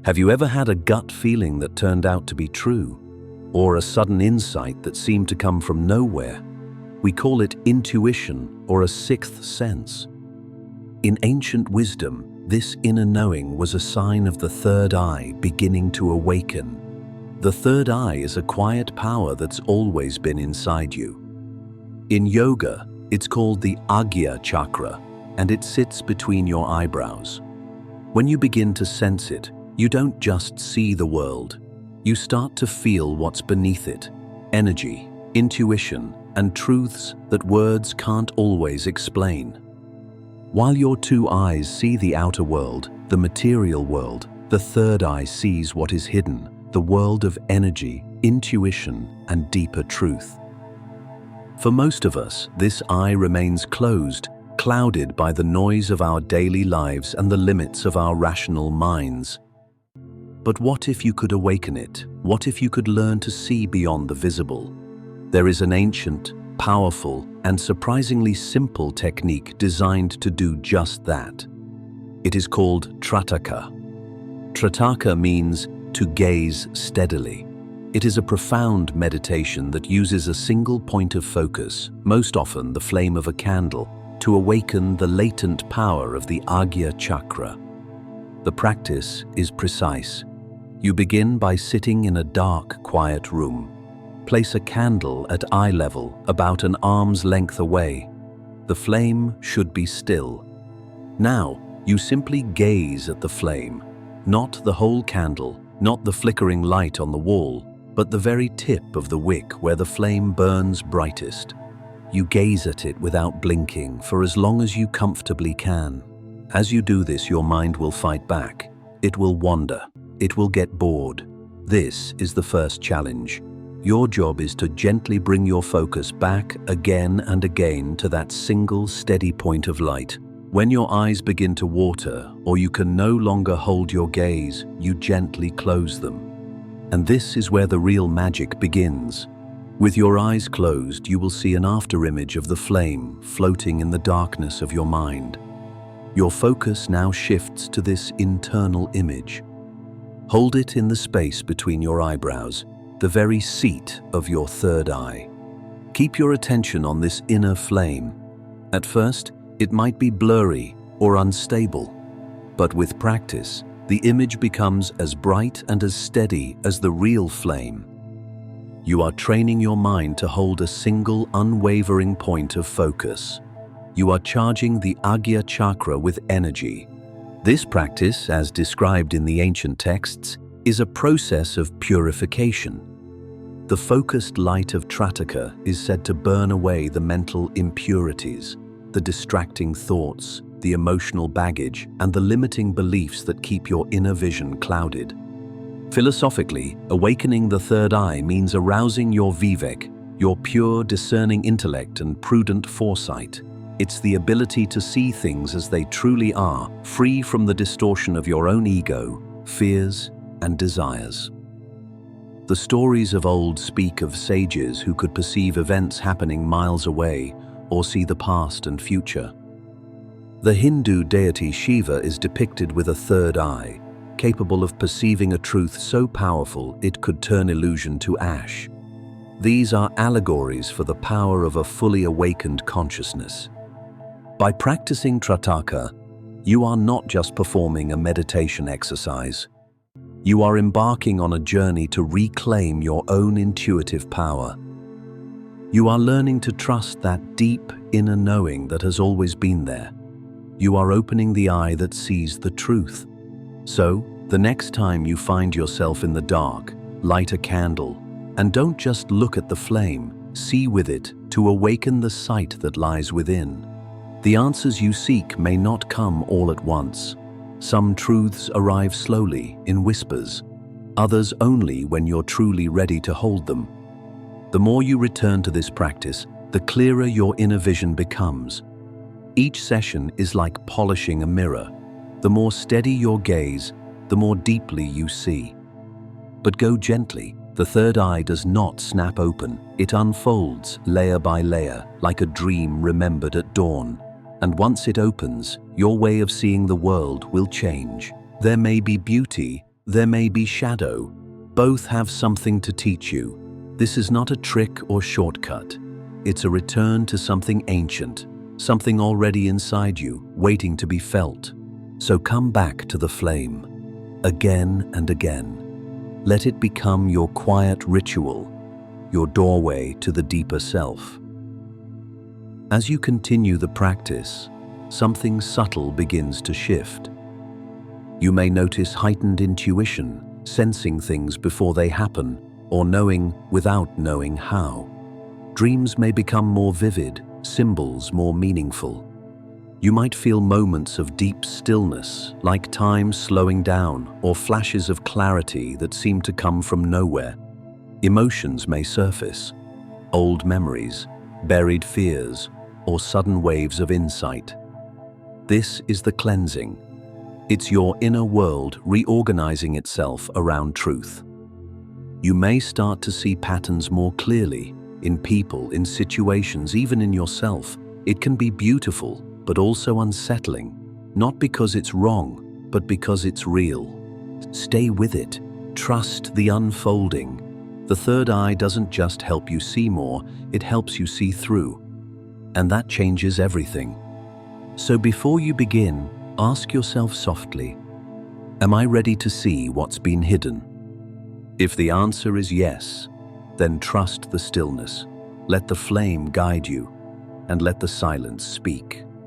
Have you ever had a gut feeling that turned out to be true? Or a sudden insight that seemed to come from nowhere? We call it intuition or a sixth sense. In ancient wisdom, this inner knowing was a sign of the third eye beginning to awaken. The third eye is a quiet power that's always been inside you. In yoga, it's called the ajna chakra, and it sits between your eyebrows. When you begin to sense it, you don't just see the world. You start to feel what's beneath it: energy, intuition, and truths that words can't always explain. While your two eyes see the outer world, the material world, the third eye sees what is hidden, the world of energy, intuition, and deeper truth. For most of us, this eye remains closed, clouded by the noise of our daily lives and the limits of our rational minds. But what if you could awaken it? What if you could learn to see beyond the visible? There is an ancient, powerful, and surprisingly simple technique designed to do just that. It is called Trataka. Trataka means to gaze steadily. It is a profound meditation that uses a single point of focus, most often the flame of a candle, to awaken the latent power of the ajna chakra. The practice is precise. You begin by sitting in a dark, quiet room. Place a candle at eye level, about an arm's length away. The flame should be still. Now, you simply gaze at the flame, not the whole candle, not the flickering light on the wall, but the very tip of the wick where the flame burns brightest. You gaze at it without blinking for as long as you comfortably can. As you do this, your mind will fight back. It will wander. It will get bored. This is the first challenge. Your job is to gently bring your focus back again and again to that single steady point of light. When your eyes begin to water or you can no longer hold your gaze, you gently close them. And this is where the real magic begins. With your eyes closed, you will see an afterimage of the flame floating in the darkness of your mind. Your focus now shifts to this internal image. Hold it in the space between your eyebrows, the very seat of your third eye. Keep your attention on this inner flame. At first, it might be blurry or unstable, but with practice, the image becomes as bright and as steady as the real flame. You are training your mind to hold a single, unwavering point of focus. You are charging the ajna chakra with energy. This practice, as described in the ancient texts, is a process of purification. The focused light of Trataka is said to burn away the mental impurities, the distracting thoughts, the emotional baggage, and the limiting beliefs that keep your inner vision clouded. Philosophically, awakening the third eye means arousing your vivek, your pure, discerning intellect and prudent foresight. It's the ability to see things as they truly are, free from the distortion of your own ego, fears, and desires. The stories of old speak of sages who could perceive events happening miles away or see the past and future. The Hindu deity Shiva is depicted with a third eye, capable of perceiving a truth so powerful it could turn illusion to ash. These are allegories for the power of a fully awakened consciousness. By practicing Trataka, you are not just performing a meditation exercise. You are embarking on a journey to reclaim your own intuitive power. You are learning to trust that deep inner knowing that has always been there. You are opening the eye that sees the truth. So, the next time you find yourself in the dark, light a candle, and don't just look at the flame, see with it to awaken the sight that lies within. The answers you seek may not come all at once. Some truths arrive slowly, in whispers, others only when you're truly ready to hold them. The more you return to this practice, the clearer your inner vision becomes. Each session is like polishing a mirror. The more steady your gaze, the more deeply you see. But go gently. The third eye does not snap open. It unfolds layer by layer, like a dream remembered at dawn. And once it opens, your way of seeing the world will change. There may be beauty, There may be shadow. Both have something to teach you. This is not a trick or shortcut. It's a return to something ancient, something already inside you, waiting to be felt. So come back to the flame, again and again. Let it become your quiet ritual, your doorway to the deeper self. As you continue the practice, something subtle begins to shift. You may notice heightened intuition, sensing things before they happen, or knowing without knowing how. Dreams may become more vivid, symbols more meaningful. You might feel moments of deep stillness, like time slowing down, or flashes of clarity that seem to come from nowhere. Emotions may surface, old memories, buried fears, or sudden waves of insight. This is the cleansing. It's your inner world reorganizing itself around truth. You may start to see patterns more clearly, in people, in situations, even in yourself. It can be beautiful, but also unsettling, not because it's wrong, but because it's real. Stay with it. Trust the unfolding. The third eye doesn't just help you see more, it helps you see through. And that changes everything. So before you begin, ask yourself softly, am I ready to see what's been hidden? If the answer is yes, then trust the stillness. Let the flame guide you, and let the silence speak.